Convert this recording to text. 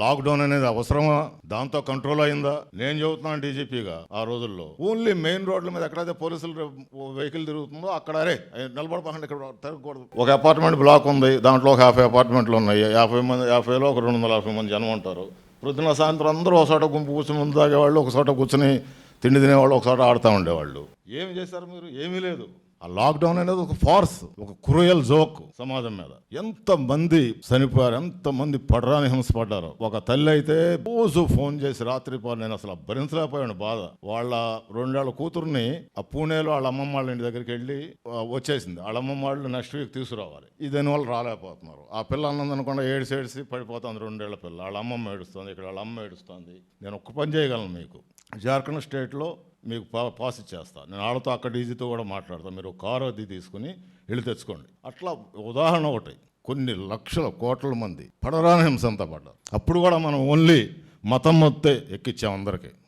Lockdown అనేది అవసరమా? దాంతో కంట్రోల్ అయిందా? నేను చెబుతున్నాను డీజీపీగా, ఆ రోజుల్లో ఓన్లీ మెయిన్ రోడ్ల మీద ఎక్కడైతే పోలీసులు వెహికల్ తిరుగుతుందో అక్కడ అరే నిలబడపకండి, ఇక్కడ తిరగకూడదు. ఒక అపార్ట్మెంట్ బ్లాక్ ఉంది, దాంట్లో ఒక 50 అపార్ట్మెంట్లు ఉన్నాయి. 50 మంది, 50లో ఒక 250 మంది జనం ఉంటారు. ప్రొద్దున సాయంత్రం అందరూ ఒక చోట గుంపు కూర్చొని ముందు తాగేవాళ్ళు, ఒక చోట కూర్చొని తిండి తినేవాళ్ళు, ఒక చోట ఆడుతూ ఉండేవాళ్ళు. ఏమి చేశారు మీరు? ఏమీ లేదు. ఆ లాక్డౌన్ అనేది ఒక ఫార్స్, ఒక క్రూయల్ జోక్ సమాజం మీద. ఎంతమంది చనిపోయారు, ఎంతమంది పడరాని హింసపడ్డారు. ఒక తల్లి అయితే రోజు ఫోన్ చేసి రాత్రిపాలు, నేను అసలు భరించలేకపోయాను బాధ. వాళ్ళ 2 ఏళ్ల కూతుర్ని ఆ పూణేలో వాళ్ళ అమ్మమ్మ వాళ్ళ ఇంటి దగ్గరికి వెళ్ళి వచ్చేసింది. వాళ్ళ అమ్మమ్మ వాళ్ళు నెక్స్ట్ వీక్ తీసుకురావాలి. దానివల్ల రాలేకపోతున్నారు. ఆ పిల్ల అన్నదనుకుండా ఏడిసి పడిపోతుంది. 2 ఏళ్ల పిల్ల. వాళ్ళ అమ్మమ్మ ఏడుస్తుంది, ఇక్కడ వాళ్ళ అమ్మ ఏడుస్తుంది. నేను ఒక్క పని చేయగలను మీకు, జార్ఖండ్ స్టేట్లో మీకు పాస్ ఇచ్చేస్తాను. నేను వాళ్ళతో అక్కడ డీజీతో కూడా మాట్లాడతాను. మీరు కారు అది తీసుకుని వెళ్ళి తెచ్చుకోండి. అట్లా ఉదాహరణ ఒకటి. కొన్ని లక్షల కోట్ల మంది పడరాని హింస అంతా పడ్డారు. అప్పుడు కూడా మనం ఓన్లీ మతం మొత్తే ఎక్కించాం అందరికీ.